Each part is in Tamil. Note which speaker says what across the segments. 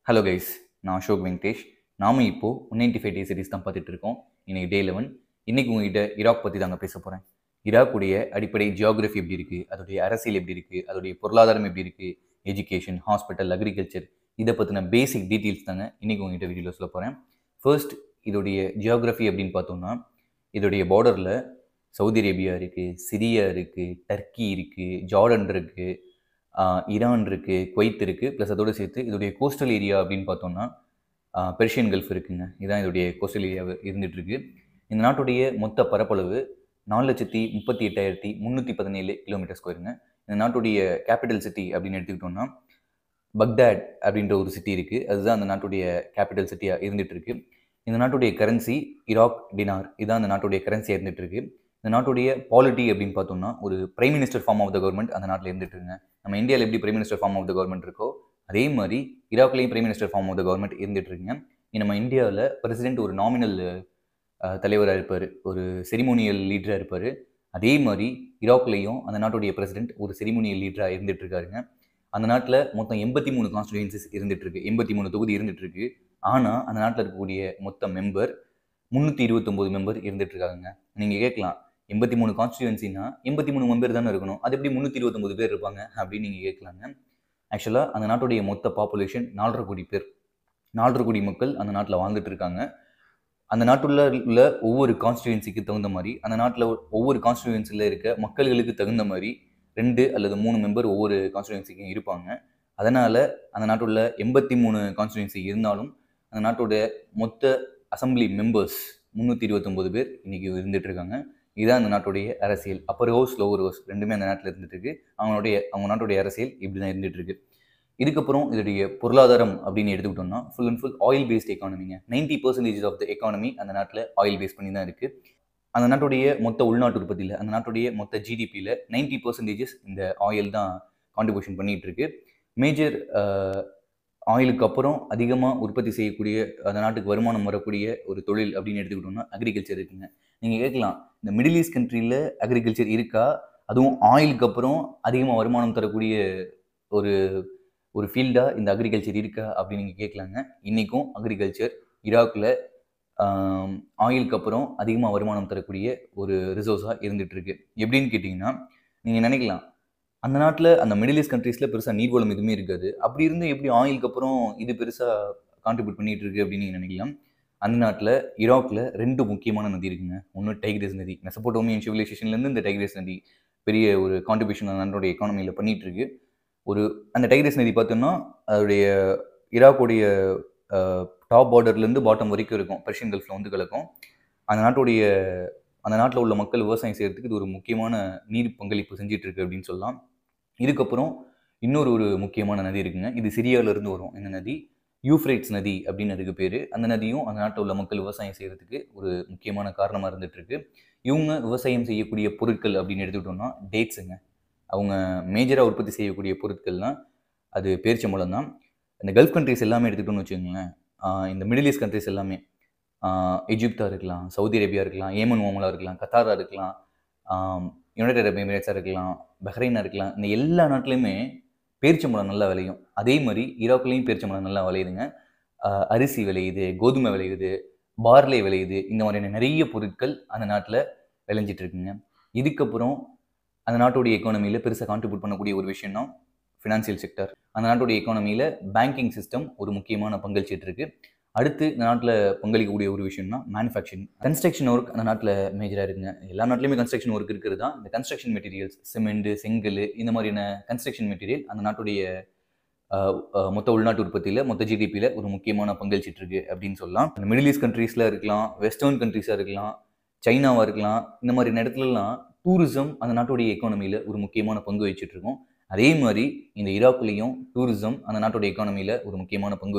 Speaker 1: ஹலோ கைஸ், நான் அசோக் வெங்கடேஷ். நாம இப்போ 195 டே சீரிஸ் தான் பார்த்துட்டு இருக்கோம். இன்னைக்கு டே 11. இன்னைக்கு உங்ககிட்ட ஈராக் பற்றி தாங்க பேச போகிறேன். ஈராக்குடைய அடிப்படை ஜியோகிராஃபி எப்படி இருக்குது, அதோடைய அரசியல் எப்படி இருக்குது, அதோடைய பொருளாதாரம் எப்படி இருக்குது, எஜுகேஷன், ஹாஸ்பிட்டல், அக்ரிகல்ச்சர், இதை பற்றின பேசிக் டீட்டெயில்ஸ் தாங்க இன்னைக்கு உங்ககிட்ட வீடியோவில் சொல்ல போகிறேன். ஃபர்ஸ்ட், இதோடைய ஜியோகிராஃபி அப்படின்னு பார்த்தோம்னா, இதோடைய பார்டரில் சவுதி அரேபியா இருக்குது, சிரியா இருக்குது, டர்க்கி இருக்குது, ஜார்டன் இருக்குது, ஈரான் இருக்குது, குவைத் இருக்குது. ப்ளஸ் அதோடு சேர்த்து இதோடைய கோஸ்டல் ஏரியா அப்படின்னு பார்த்தோம்னா பெர்ஷியன் கல்ஃப் இருக்குங்க. இதுதான் இதோடைய கோஸ்டல் ஏரியா இருந்துகிட்ருக்கு. இந்த நாட்டுடைய மொத்த பரப்பளவு 4,38,317 கிலோமீட்டர் ஸ்கொயருங்க. இந்த நாட்டுடைய கேபிட்டல் சிட்டி அப்படின்னு எடுத்துக்கிட்டோம்னா பக்தாட் அப்படின்ற ஒரு சிட்டி இருக்குது. அதுதான் அந்த நாட்டுடைய கேபிட்டல் சிட்டியாக இருந்துகிட்ருக்கு. இந்த நாட்டுடைய கரன்சி இராக் டினார். இதுதான் அந்த நாட்டுடைய கரன்சியாக இருந்துகிட்ருக்கு. இந்த நாட்டுடைய பாலிட்டி அப்படின்னு பார்த்தோம்னா ஒரு prime minister form of the government அந்த நாட்டில் இருந்துட்டுருங்க. நம்ம இந்தியாவில் எப்படி prime minister form of the government இருக்கோ அதே மாதிரி ஈராக்லேயும் prime minister form of the government இருந்துட்டுருங்க. நம்ம இந்தியாவில் பிரசிடென்ட் ஒரு நாமினல் தலைவராக இருப்பார், ஒரு செரிமோனியல் லீடராக இருப்பார். அதே மாதிரி ஈராக்லேயும் அந்த நாட்டுடைய பிரசிடென்ட் ஒரு செரிமோனியல் லீடராக இருந்துட்டு இருக்காருங்க. அந்த நாட்டில் மொத்தம் 83 கான்ஸ்டிடியூன்சிஸ் இருந்துகிட்ருக்கு, 83 தொகுதி இருந்துகிட்ருக்கு. ஆனால் அந்த நாட்டில் இருக்கக்கூடிய மொத்த மெம்பர் 329 மெம்பர் இருந்துட்டு இருக்காங்க. நீங்கள் கேட்கலாம், 83 கான்ஸ்டியூன்சினா 83 மெம்பர் தானே இருக்கணும், அது எப்படி 329 பேர் இருப்பாங்க அப்படின்னு நீங்கள் கேட்கலாங்க. ஆக்சுவலாக அந்த நாட்டுடைய மொத்த பாப்புலேஷன் 4.5 கோடி பேர், 4.5 கோடி மக்கள் அந்த நாட்டில் வாழ்ந்துட்டு இருக்காங்க. அந்த நாட்டுள்ள உள்ள ஒவ்வொரு கான்ஸ்டியூன்சிக்கு தகுந்த மாதிரி, அந்த நாட்டில் ஒவ்வொரு கான்ஸ்டியூன்சியில் இருக்க மக்கள்களுக்கு தகுந்த மாதிரி 2 அல்லது 3 மெம்பர் ஒவ்வொரு கான்ஸ்டியூன்சிக்கும் இருப்பாங்க. அதனால் அந்த நாட்டுள்ள 83 கான்ஸ்டியூன்சி இருந்தாலும் அந்த நாட்டோட மொத்த அசம்பிளி மெம்பர்ஸ் 329 பேர் இன்றைக்கி இருந்துட்டு இருக்காங்க. இதுதான் அந்த நாட்டுடைய அரசியல். அப்பர் ஹவுஸ், லோவர் ஹவுஸ் ரெண்டுமே அந்த நாட்டில் இருந்துட்டு இருக்கு. அவங்க நாட்டுடைய அரசியல் இப்படி தான் இருந்துட்டு இருக்கு. இதுக்கப்புறம் இதோடைய பொருளாதாரம் அப்படின்னு எடுத்துக்கிட்டோம்னா full and full oil based எக்கானமிங்க. 90% ஆஃப் த எக்கானமி அந்த நாட்டில் ஆயில் பேஸ் பண்ணி தான் இருக்குது. அந்த நாட்டுடைய மொத்த உள்நாட்டு உற்பத்தியில், அந்த நாட்டுடைய மொத்த ஜிடிபியில் 90% இந்த ஆயில் தான் கான்ட்ரிபியூஷன் பண்ணிகிட்டு இருக்கு. மேஜர் ஆயிலுக்கு அப்புறம் அதிகமாக உற்பத்தி செய்யக்கூடிய, அந்த நாட்டுக்கு வருமானம் வரக்கூடிய ஒரு தொழில் அப்படின்னு எடுத்துக்கிட்டோம்னா அக்ரிகல்ச்சர் இருக்குங்க. நீங்கள் கேட்கலாம், இந்த மிடில் ஈஸ்ட் கண்ட்ரியில் அக்ரிகல்ச்சர் இருக்கா, அதுவும் ஆயிலுக்கு அப்புறம் அதிகமாக வருமானம் தரக்கூடிய ஒரு ஃபீல்டாக இந்த அக்ரிகல்ச்சர் இருக்கா அப்படின்னு நீங்கள் கேட்கலாங்க. இன்றைக்கும் அக்ரிகல்ச்சர் ஈராக்கில் ஆயிலுக்கு அப்புறம் அதிகமாக வருமானம் தரக்கூடிய ஒரு ரிசோர்ஸாக இருந்துகிட்ருக்கு. எப்படின்னு கேட்டிங்கன்னா, நீங்கள் நினைக்கலாம், அந்த நாட்டில் அந்த மிடில் ஈஸ்ட் கண்ட்ரீஸில் பெருசாக நீர்வளம் எதுவுமே இருக்காது, அப்படி இருந்து எப்படி ஆயிலுக்கு அப்புறம் இது பெருசாக கான்ட்ரிபியூட் பண்ணிகிட்டு இருக்கு அப்படின்னு நீங்கள் நினைக்கலாம். அந்த நாட்டில் ஈராக்கில் 2 முக்கியமான நதி இருக்குங்க. ஒன்று டைக்ரிஸ் நதி. மெசபோட்டோமியன் சிவிலைசேஷன்லேருந்து இந்த டைக்ரிஸ் நதி பெரிய ஒரு கான்ட்ரிபியூஷன் அந்த நாட்டுடைய எக்கானமியில் பண்ணிகிட்டு இருக்கு. அந்த டைக்ரிஸ் நதி பார்த்தோம்னா அதோடைய ஈராக்குடைய டாப் பார்டர்லேருந்து பாட்டம் வரைக்கும் இருக்கும், பெர்ஷியன் கல்ஃபில் வந்து கலக்கும். அந்த நாட்டில் உள்ள மக்கள் விவசாயம் செய்கிறதுக்கு இது ஒரு முக்கியமான நீர் பங்களிப்பு செஞ்சிட்டு இருக்கு அப்படின்னு சொல்லலாம். இதுக்கப்புறம் இன்னொரு முக்கியமான நதி இருக்குங்க. இது சிரியாவிலேருந்து வரும். இந்த நதி யூஃப்ரேட்ஸ் நதி அப்படின்னு அதுக்கு பேர். அந்த நதியும் அந்த நாட்டில் உள்ள மக்கள் விவசாயம் செய்கிறதுக்கு ஒரு முக்கியமான காரணமாக இருந்துகிட்ருக்கு. இவங்க விவசாயம் செய்யக்கூடிய பொருட்கள் அப்படின்னு எடுத்துக்கிட்டோம்னா டேட்ஸுங்க. அவங்க மேஜராக உற்பத்தி செய்யக்கூடிய பொருட்கள்னால் அது பேரிச்சம்பழம் தான். இந்த கல்ஃப் கண்ட்ரிஸ் எல்லாமே எடுத்துக்கிட்டோம்னு வச்சுக்கோங்களேன், இந்த மிடில் ஈஸ்ட் கண்ட்ரிஸ் எல்லாமே, எஜிப்தாக இருக்கலாம், சவுதி அரேபியா இருக்கலாம், ஏமன் ஓமலாக இருக்கலாம், கத்தாராக இருக்கலாம், யுனைடெட் அரப் எமிரேட்ஸாக இருக்கலாம், பஹ்ரைனாக இருக்கலாம், இந்த எல்லா நாட்டிலையுமே பேரிச்சம்பழம் நல்லா விளையும். அதே மாதிரி ஈராக்லேயும் பேரிச்சம்பழம் நல்லா விளையுதுங்க. அரிசி விளையுது, கோதுமை விளையுது, பார்லே விளையுது. இந்த மாதிரியான நிறைய பொருட்கள் அந்த நாட்டில் விளைஞ்சிட்டு இருக்குங்க. இதுக்கப்புறம் அந்த நாட்டுடைய எக்கானமியில் பெருசாக கான்ட்ரிபியூட் பண்ணக்கூடிய ஒரு விஷயம் தான் ஃபினான்சியல் செக்டர். அந்த நாட்டுடைய எக்கானமியில் பேங்கிங் சிஸ்டம் ஒரு முக்கியமான பங்களிச்சிட்டு இருக்கு. அடுத்து இந்த நாட்டில் பங்களிக்கக்கூடிய ஒரு விஷயம்னா மேனுஃபேக்சரிங், கன்ஸ்ட்ரக்ஷன் ஒர்க் அந்த நாட்டில் மேஜராக இருக்குங்க. எல்லா நாட்டிலையுமே கன்ஸ்ட்ரக்ஷன் ஒர்க் இருக்கிறது தான். இந்த கன்ஸ்ட்ரக்ஷன் மெட்டீரியல்ஸ், சிமெண்ட், செங்கல், இந்த மாதிரியான கன்ஸ்ட்ரக்ஷன் மெட்டீரியல் அந்த நாட்டுடைய மொத்த உள்நாட்டு உற்பத்தியில், மொத்த ஜிடிபியில் ஒரு முக்கியமான பங்களிச்சிட்டு இருக்கு அப்படின்னு சொல்லலாம். இந்த மிடில் ஈஸ்ட் கண்ட்ரீஸில் இருக்கலாம், வெஸ்டர்ன் கண்ட்ரீஸாக இருக்கலாம், சைனாவாக இருக்கலாம், இந்த மாதிரி இடத்துலலாம் டூரிசம் அந்த நாட்டுடைய எக்கானமியில் ஒரு முக்கியமான பங்கு வச்சுட்டு இருக்கோம். அதே மாதிரி இந்த ஈராக்லேயும் டூரிசம் அந்த நாட்டுடைய எக்கானமியில் ஒரு முக்கியமான பங்கு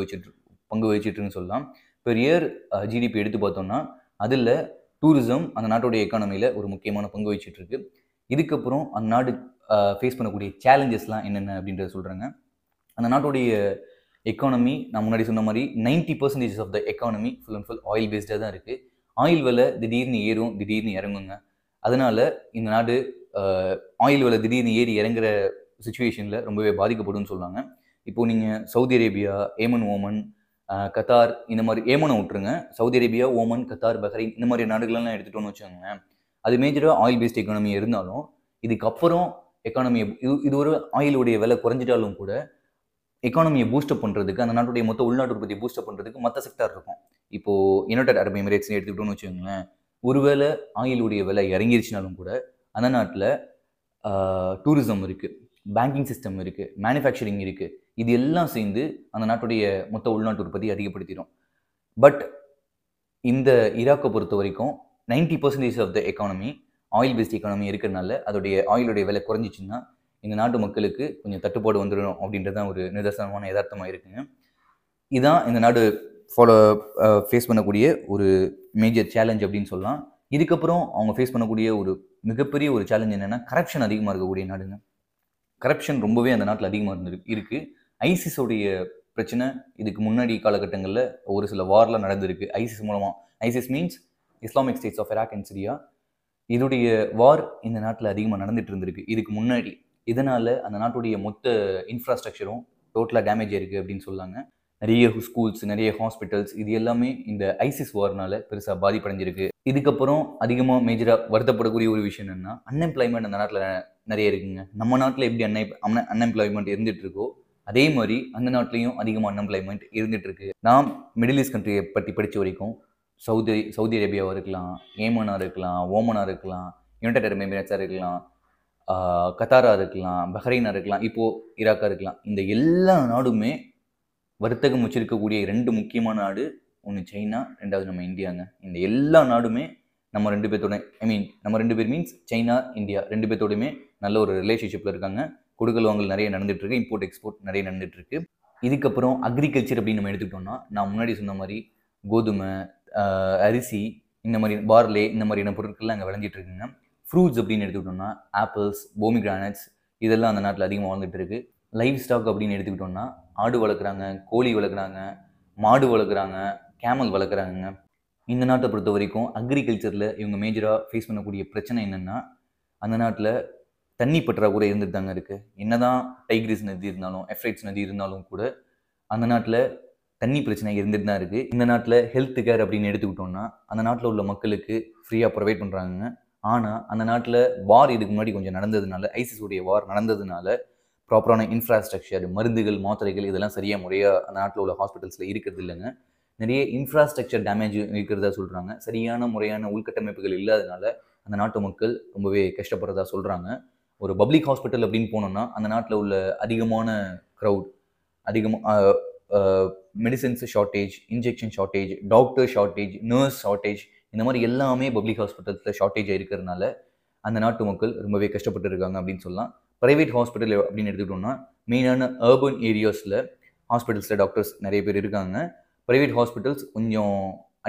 Speaker 1: வச்சுட்டுருன்னு சொல்லலாம். பெர் இயர் ஜிடிபி எடுத்து பார்த்தோம்னா அதில் டூரிசம் அந்த நாட்டுடைய எக்கானமியில் ஒரு முக்கியமான பங்கு வச்சுட்ருக்கு. இதுக்கப்புறம் அந்த நாடு ஃபேஸ் பண்ணக்கூடிய சேலஞ்சஸ்லாம் என்னென்ன அப்படின்றத சொல்கிறாங்க. அந்த நாட்டுடைய எக்கானமி நான் முன்னாடி சொன்ன மாதிரி 90% of the economy full and full oil பேஸ்டாக தான் இருக்குது. ஆயில் விலை திடீர்னு ஏறும், திடீர்னு இறங்குங்க. அதனால் இந்த நாடு ஆயில் விலை திடீர்னு ஏறி இறங்குற சுச்சுவேஷனில் ரொம்பவே பாதிக்கப்படும்னு சொல்லுவாங்க. இப்போது நீங்கள் Saudi Arabia, Yemen, Oman, Qatar இந்த மாதிரி ஏமனை விட்டுருங்க. Saudi Arabia, Oman, Qatar, Bahrain இந்த மாதிரி நாடுகளெல்லாம் எடுத்துகிட்டோன்னு வச்சுக்கோங்களேன். அது மேஜராக ஆயில் பேஸ்ட் எக்கானமி இருந்தாலும் இதுக்கப்புறம் எக்கானமியை இது ஒரு ஆயிலுடைய விலை குறைஞ்சிட்டாலும் கூட எக்கானமியை பூஸ்டப் பண்ணுறதுக்கு அந்த நாட்டுடைய மொத்த உள்நாட்டு உற்பத்தியை பூஸ்டப் பண்ணுறதுக்கு மற்ற செக்டார் இருக்கும். இப்போது யுனைடெட் அரபு எமிரேட்ஸ் எடுத்துக்கிட்டோன்னு வச்சுக்கோங்களேன். ஒருவேளை ஆயிலுடைய விலை இறங்கிருச்சுனாலும் கூட அந்த நாட்டில் டூரிசம் இருக்குது, பேங்கிங் சிஸ்டம் இருக்குது, மேனுஃபேக்சரிங் இருக்குது. இது எல்லாம் சேர்ந்து அந்த நாட்டுடைய மொத்த உள்நாட்டு உற்பத்தியை அதிகப்படுத்திடும். பட் இந்த ஈராக்கை பொறுத்த வரைக்கும் 90% of the economy oil based economy இருக்கிறதுனால அதோடைய ஆயிலுடைய விலை குறைஞ்சிச்சுன்னா இந்த நாட்டு மக்களுக்கு கொஞ்சம் தட்டுப்பாடு வந்துடும் அப்படின்றது தான் ஒரு நிதர்சனமான யதார்த்தமாக இருக்குங்க. இதுதான் இந்த நாடு ஃபேஸ் பண்ணக்கூடிய ஒரு மேஜர் சேலஞ்ச் அப்படின்னு சொல்லலாம். இதுக்கப்புறம் அவங்க ஃபேஸ் பண்ணக்கூடிய ஒரு மிகப்பெரிய ஒரு சேலஞ்ச் என்னென்னா கரப்ஷன் அதிகமாக இருக்கக்கூடிய நாடுங்க. கரப்ஷன் ரொம்பவே அந்த நாட்டில் அதிகமாக இருக்குது. ஐசிஸோடைய பிரச்சனை இதுக்கு முன்னாடி காலகட்டங்களில் ஒரு சில வார்லாம் நடந்திருக்கு ஐசிஸ் மூலமாக. ISIS means Islamic States of Iraq and Syria. இதோடைய வார் இந்த நாட்டில் அதிகமாக நடந்துட்டு இருந்திருக்கு இதுக்கு முன்னாடி. இதனால் அந்த நாட்டுடைய மொத்த இன்ஃப்ராஸ்ட்ரக்சரும் டோட்டலாக டேமேஜ் ஆயிருக்கு அப்படின்னு சொல்லாங்க. நிறைய ஸ்கூல்ஸ், நிறைய ஹாஸ்பிட்டல்ஸ் இது எல்லாமே இந்த ஐசிஸ் வார்னால பெருசாக பாதிப்படைஞ்சிருக்கு. இதுக்கப்புறம் அதிகமாக மேஜராக வருத்தப்படக்கூடிய ஒரு விஷயம் என்னென்னா அன்எம்ப்ளாய்மெண்ட் அந்த நாட்டில் நிறைய இருக்குங்க. நம்ம நாட்டில் எப்படி அன்எம்ப்ளாய்மெண்ட் இருந்துட்டு இருக்கோ அதே மாதிரி அந்த நாட்டிலையும் அதிகமாக அன்எம்ப்ளாய்மெண்ட் இருந்துட்டு இருக்கு. நான் மிடில் ஈஸ்ட் கண்ட்ரியை பற்றி படித்த வரைக்கும் சவுதி அரேபியாவாக இருக்கலாம், ஏமனாக இருக்கலாம், ஓமனாக இருக்கலாம், யுனைடெட் அரபு எமிரேட்ஸாக இருக்கலாம், கத்தாராக இருக்கலாம், பஹ்ரைனாக இருக்கலாம், இப்போது ஈராக்காக இருக்கலாம். இந்த எல்லா நாடுமே வர்த்தகம் வச்சிருக்கக்கூடிய 2 முக்கியமான நாடு. ஒன்று சைனா, 2வது நம்ம இந்தியாங்க. இந்த எல்லா நாடுமே நம்ம 2 பேர்த்தோட நம்ம 2 பேர் மீன்ஸ் சைனா, இந்தியா 2 பேர்த்தோடையுமே நல்ல ஒரு ரிலேஷன்ஷிப்பில் இருக்காங்க. கொடுக்கல் வாங்கல் நிறைய நடந்துட்டு இருக்கு, இம்போர்ட் எக்ஸ்போர்ட் நிறைய நடந்துட்டு இருக்கு. இதுக்கப்புறம் அக்ரிகல்ச்சர் அப்படின்னு நம்ம எடுத்துக்கிட்டோம்னா நான் முன்னாடி சொன்ன மாதிரி கோதுமை, அரிசி, இந்த மாதிரி பார்லே இந்த மாதிரியான பொருட்கள்லாம் அங்கே விளைஞ்சிட்டு இருக்குங்க. ஃப்ரூட்ஸ் அப்படின்னு எடுத்துக்கிட்டோம்னா ஆப்பிள்ஸ், போமிகிரானட்ஸ் இதெல்லாம் அந்த நாட்டில் அதிகமாக வாழ்ந்துட்டு இருக்கு. லைவ் ஸ்டாக் அப்படின்னு எடுத்துக்கிட்டோம்னா ஆடு வளர்க்குறாங்க, கோழி வளர்க்குறாங்க, மாடு வளர்க்குறாங்க, கேமல் வளர்க்குறாங்க. இந்த நாட்டை பொறுத்த வரைக்கும் அக்ரிகல்ச்சரில் இவங்க மேஜராக ஃபேஸ் பண்ணக்கூடிய பிரச்சனை என்னென்னா அந்த நாட்டில் தண்ணி பற்றாக்குறை இருந்துட்டு தாங்க இருக்குது. என்னதான் டைக்ரிஸ் நதி இருந்தாலும், எஃப்ரைட்ஸ் நதி இருந்தாலும் கூட அந்த நாட்டில் தண்ணி பிரச்சனை இருந்துட்டு தான் இருக்குது. இந்த நாட்டில் ஹெல்த் கேர் அப்படின்னு எடுத்துக்கிட்டோம்னா அந்த நாட்டில் உள்ள மக்களுக்கு ஃப்ரீயாக ப்ரொவைட் பண்ணுறாங்க. ஆனால் அந்த நாட்டில் வார் இதுக்கு முன்னாடி கொஞ்சம் நடந்ததுனால, ஐசிஸுடைய வார் நடந்ததுனால ப்ராப்பரான இன்ஃப்ராஸ்ட்ரக்சர், மருந்துகள், மாத்திரைகள் இதெல்லாம் சரியாக முறையாக அந்த நாட்டில் உள்ள ஹாஸ்பிட்டல்ஸில் இருக்கிறது இல்லைங்க. நிறைய இன்ஃப்ராஸ்ட்ரக்சர் டேமேஜ் இருக்கிறதா சொல்கிறாங்க. சரியான முறையான உள்கட்டமைப்புகள் இல்லாதனால அந்த நாட்டு மக்கள் ரொம்பவே கஷ்டப்படுறதா சொல்கிறாங்க. ஒரு பப்ளிக் ஹாஸ்பிட்டல் அப்படின்னு போனோம்னா அந்த நாட்டில் உள்ள அதிகமான crowd, medicines shortage, injection shortage, doctor shortage, nurse shortage இந்த மாதிரி எல்லாமே பப்ளிக் ஹாஸ்பிட்டல்ஸில் ஷார்ட்டேஜ் இருக்கிறதுனால அந்த நாட்டு மக்கள் ரொம்பவே கஷ்டப்பட்டு இருக்காங்க அப்படின்னு சொல்லலாம். ப்ரைவேட் ஹாஸ்பிட்டல் அப்படின்னு எடுத்துக்கிட்டோம்னா மெயினான அர்பன் ஏரியாஸில் ஹாஸ்பிட்டல்ஸில் டாக்டர்ஸ் நிறைய பேர் இருக்காங்க. ப்ரைவேட் ஹாஸ்பிட்டல்ஸ் கொஞ்சம்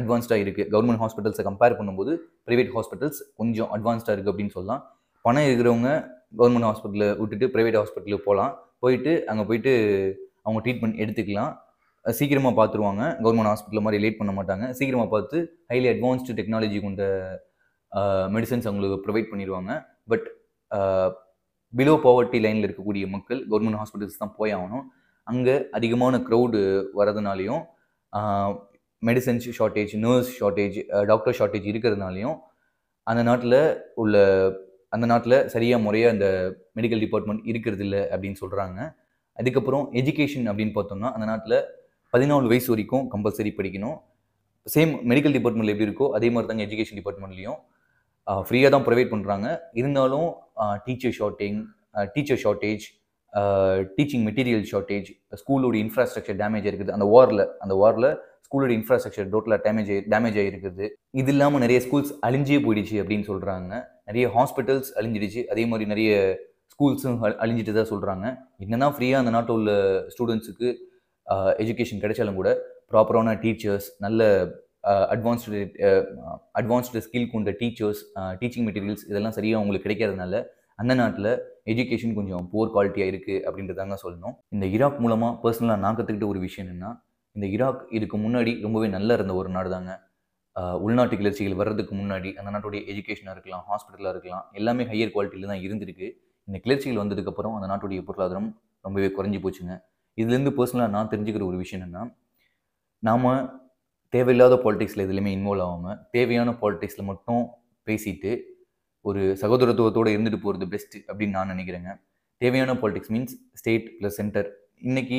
Speaker 1: அட்வான்ஸ்டாக இருக்குது. கவர்மெண்ட் ஹாஸ்பிட்டல்ஸை கம்பேர் பண்ணும்போது ப்ரைவேட் ஹாஸ்பிட்டல்ஸ் கொஞ்சம் அட்வான்ஸ்டாக இருக்குது அப்படின்னு சொல்லலாம். பணம் இருக்கிறவங்க கவர்மெண்ட் ஹாஸ்பிட்டலில் விட்டுட்டு ப்ரைவேட் ஹாஸ்பிட்டலுக்கு போயிட்டு அங்கே போயிட்டு அவங்க ட்ரீட்மெண்ட் எடுத்துக்கலாம். சீக்கிரமாக பார்த்துருவாங்க. கவர்மெண்ட் ஹாஸ்பிட்டல் மாதிரி லேட் பண்ண மாட்டாங்க. சீக்கிரமாக பார்த்து ஹைலி அட்வான்ஸ்டு டெக்னாலஜி கொண்ட மெடிசன்ஸ் அவங்களுக்கு ப்ரொவைட் பண்ணிடுவாங்க. பட் பிலோ பாவர்ட்டி லைனில் இருக்கக்கூடிய மக்கள் கவர்மெண்ட் ஹாஸ்பிட்டல்ஸ் தான் போய் ஆகணும். அங்கே அதிகமான க்ரௌடு வரதுனாலையும் medicines shortage, nurse shortage, doctor shortage இருக்கிறதுனாலையும் அந்த நாட்டில் சரியாக முறையாக அந்த மெடிக்கல் டிபார்ட்மெண்ட் இருக்கிறது இல்லை அப்படின்னு சொல்கிறாங்க. அதுக்கப்புறம் எஜுகேஷன் அப்படின்னு பார்த்தோம்னா அந்த நாட்டில் 14 வயசு வரைக்கும் கம்பல்சரி படிக்கணும். சேம் மெடிக்கல் டிபார்ட்மெண்ட்டில் எப்படி இருக்கோ அதே மாதிரி தாங்க எஜுகேஷன் டிபார்ட்மெண்ட்லேயும் ஃப்ரீயாக தான் ப்ரொவைட் பண்ணுறாங்க. இருந்தாலும் teacher shortage, teaching material shortage, ஸ்கூலோட இன்ஃப்ராஸ்ட்ரக்சர் டேமேஜ் இருக்குது. அந்த வாரில் ஸ்கூலோட இன்ஃப்ராஸ்ட்ரக்சர் டோட்டலாக டேமேஜ் ஆகிருக்குது. இது இல்லாமல் நிறைய ஸ்கூல்ஸ் அழிஞ்சே போயிடுச்சு அப்படின்னு சொல்கிறாங்க. நிறைய ஹாஸ்பிட்டல்ஸ் அழிஞ்சிடுச்சு, அதே மாதிரி நிறைய ஸ்கூல்ஸும் அழிஞ்சிட்டு தான் சொல்கிறாங்க. என்னன்னா ஃப்ரீயாக அந்த நாட்டில் உள்ள ஸ்டூடெண்ட்ஸுக்கு எஜுகேஷன் கிடைச்சாலும் கூட ப்ராப்பரான டீச்சர்ஸ், நல்ல அட்வான்ஸ்டு ஸ்கில் கொண்ட டீச்சர்ஸ், டீச்சிங் மெட்டீரியல்ஸ் இதெல்லாம் சரியாக அவங்களுக்கு கிடைக்கிறதுனால அந்த நாட்டில் எஜுகேஷன் கொஞ்சம் புவர் குவாலிட்டியாக இருக்குது அப்படின்றதாங்க சொல்லணும். இந்த ஈராக் மூலமாக பர்சனலாக நான் கற்றுக்கிட்ட ஒரு விஷயம் என்னென்னா இந்த ஈராக் இதுக்கு முன்னாடி ரொம்பவே நல்லா இருந்த ஒரு நாடு தாங்க. உள்நாட்டு கிளர்ச்சிகள் வர்றதுக்கு முன்னாடி அந்த நாட்டுடைய எஜுகேஷனாக இருக்கலாம், ஹாஸ்பிட்டலாக இருக்கலாம், எல்லாமே ஹையர் குவாலிட்டியில் தான் இருந்திருக்கு. இந்த கிளர்ச்சிகள் வந்ததுக்கப்புறம் அந்த நாட்டுடைய பொருளாதாரம் ரொம்பவே குறைஞ்சி போச்சுங்க. இதுலேருந்து பர்சனலாக நான் தெரிஞ்சுக்கிற ஒரு விஷயம் என்னென்னா, நாம் தேவையில்லாத பாலிடிக்ஸில் எதுலையுமே இன்வால்வ் ஆகாமல் தேவையான பாலிடிக்ஸில் மட்டும் பேசிட்டு ஒரு சகோதரத்துவத்தோடு இருந்துட்டு போகிறது பெஸ்ட்டு அப்படின்னு நான் நினைக்கிறேங்க. தேவையான politics means state plus centre. இன்றைக்கி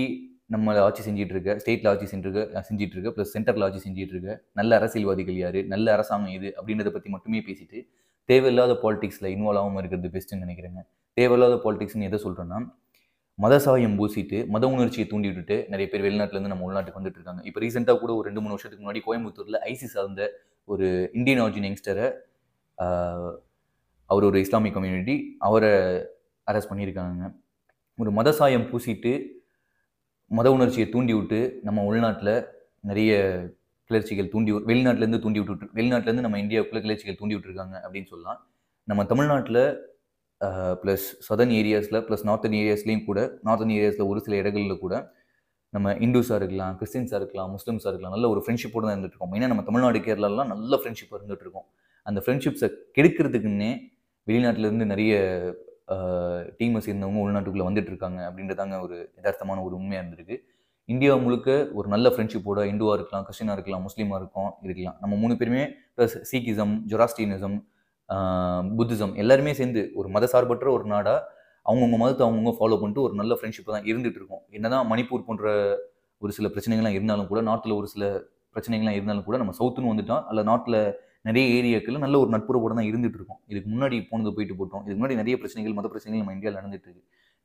Speaker 1: நம்ம ஆட்சி செஞ்சிட்டு இருக்க, ஸ்டேட்டில் ஆட்சி செஞ்சிட்டு இருக்க ப்ளஸ் சென்டரில் ஆட்சி செஞ்சிட்டு இருக்க நல்ல அரசியல்வாதிகள் யார், நல்ல அரசாங்கம் எது அப்படின்றத பற்றி மட்டுமே பேசிட்டு தேவையில்லாத பாலிடிக்ஸில் இன்வால்வ் ஆகாமல் இருக்கிறது பெஸ்ட்டுன்னு நினைக்கிறேங்க. தேவையில்லாத பாலிடிக்ஸ்னு எதை சொல்கிறேன்னா, மத சாயம் பூசிட்டு மத உணர்ச்சியை தூண்டி விட்டுட்டு நிறைய பேர் வெளிநாட்டிலேருந்து நம்ம உள்நாட்டுக்கு வந்துட்டு இருக்காங்க. இப்போ ரீசெண்டாக கூட ஒரு 2-3 வருஷத்துக்கு முன்னாடி கோயம்புத்தூரில் ஐசி சார்ந்த ஒரு இந்தியன் ஆர்ஜின் யங்ஸ்டரை, அவர் ஒரு இஸ்லாமிக் கம்யூனிட்டி, அவரை அரெஸ்ட் பண்ணியிருக்காங்க. ஒரு மத சாயம் பூசிட்டு மத உணர்ச்சியை தூண்டி விட்டு நம்ம உள்நாட்டில் நிறைய கிளர்ச்சிகள் வெளிநாட்டிலேருந்து நம்ம இந்தியாவுக்குள்ள கிளர்ச்சிகள் தூண்டி விட்டுருக்காங்க அப்படின்னு சொல்லலாம். நம்ம தமிழ்நாட்டில் ப்ளஸ் சதர்ன் ஏரியாஸில் ப்ளஸ் நார்த்தன் ஏரியாஸ்லேயும் கூட, நார்த்தன் ஏரியாஸில் ஒரு சில இடங்களில் கூட நம்ம இந்துஸாக இருக்கலாம், கிறிஸ்டின்ஸாக இருக்கலாம், முஸ்லிம்ஸாக இருக்கலாம், நல்ல ஒரு ஃப்ரெண்ட்ஷிப்போடு தான் இருந்துட்டு இருக்கோம். மெயினாக நம்ம தமிழ்நாடு கேரளாலாம் நல்ல ஃப்ரெண்ட்ஷிப்பாக இருந்துகிட்டு இருக்கோம். அந்த ஃப்ரெண்ட்ஷிப்ஸை கெடுக்கிறதுக்குன்னே வெளிநாட்டிலேருந்து நிறைய டீமர்ஸ் இருந்தவங்க உள்நாட்டுக்குள்ளே வந்துட்டு இருக்காங்க அப்படின்றதாங்க ஒரு யதார்த்தமான ஒரு உண்மையாக இருந்திருக்கு. இந்தியா முழுக்க ஒரு நல்ல ஃப்ரெண்ட்ஷிப்போட இந்துவாக இருக்கலாம், கிறிஸ்டினாக இருக்கலாம், முஸ்லீமாக இருக்கலாம். நம்ம 3 பேருமே ப்ளஸ் சீக்கிசம், ஜொராஸ்ட்ரியனிசம், புத்திசம் எல்லாருமே சேர்ந்து ஒரு மத சார்பற்ற ஒரு நாடாக அவங்கவுங்க மதத்தை அவங்கவுங்க ஃபாலோ பண்ணிட்டு ஒரு நல்ல ஃப்ரெண்ட்ஷிப்பை தான் இருந்துகிட்டு இருக்கோம். என்னதான் மணிப்பூர் போன்ற ஒரு சில பிரச்சனைகள்லாம் இருந்தாலும் கூட, நாட்டில் ஒரு சில பிரச்சனைகள்லாம் இருந்தாலும் கூட, நம்ம சவுத்துன்னு வந்துட்டோம் அல்ல நாட்டில் நிறைய ஏரியாக்களில் நல்ல ஒரு நட்புறவோடு தான் இருந்துகிட்டு இருக்கோம். இதுக்கு முன்னாடி போனது போயிட்டு போட்டோம். இதுக்கு முன்னாடி நிறைய பிரச்சனைகள், மத பிரச்சனைகள் நம்ம இந்தியாவில்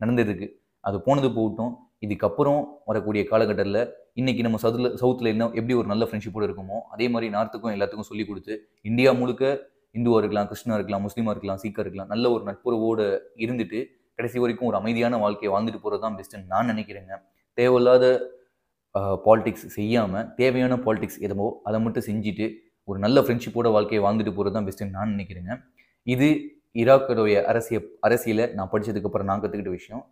Speaker 1: நடந்துருக்கு. அது போனது போகட்டும். இதுக்கப்புறம் வரக்கூடிய காலகட்டத்தில் இன்றைக்கி நம்ம சவுத்தில் என்ன எப்படி ஒரு நல்ல ஃப்ரெண்ட்ஷிப்போடு இருக்குமோ, அதே மாதிரி நார்த்துக்கும் எல்லாத்துக்கும் சொல்லிக் கொடுத்து இந்தியா முழுக்க இந்துவாக இருக்கலாம், கிறிஸ்டினாக இருக்கலாம், முஸ்லீமாக இருக்கலாம், சீக்காக இருக்கலாம், நல்ல ஒரு நட்புறவோடு இருந்துட்டு கடைசி வரைக்கும் ஒரு அமைதியான வாழ்க்கையை வாழ்ந்துட்டு போகிறது தான் பெஸ்ட்டுன்னு நான் நினைக்கிறேங்க. தேவையில்லாத பாலிடிக்ஸ் செய்யாமல் தேவையான பாலிடிக்ஸ் எதுவோ அதை மட்டும் செஞ்சுட்டு ஒரு நல்ல ஃப்ரெண்ட்ஷிப்போட வாழ்க்கையை வாழ்ந்துட்டு போகிறது தான் பெஸ்ட்டுன்னு நான் நினைக்கிறேங்க. இது ஈராக்கோடைய அரசியலை நான் படித்ததுக்கப்புறம் நான் கற்றுக்கிட்ட விஷயம்.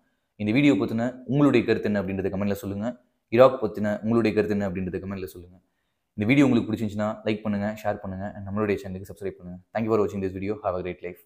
Speaker 1: இந்த வீடியோ பற்றின உங்களுடைய கருத்து என்ன அப்படின்றத கமெண்ட்டில் சொல்லுங்கள். ஈராக் பற்றின உங்களுடைய கருத்து என்ன அப்படின்றத கமெண்ட்டில் சொல்லுங்கள். இந்த வீடியோ உங்களுக்கு பிடிச்சிருந்துச்சுன்னா லைக் பண்ணுங்கள், ஷேர் பண்ணுங்கள், நம்மளுடைய சேனலுக்கு சப்ஸ்கிரைப் பண்ணுங்கள். தேங்க்யூ ஃபார் வாட்சிங் this video. Have a great life.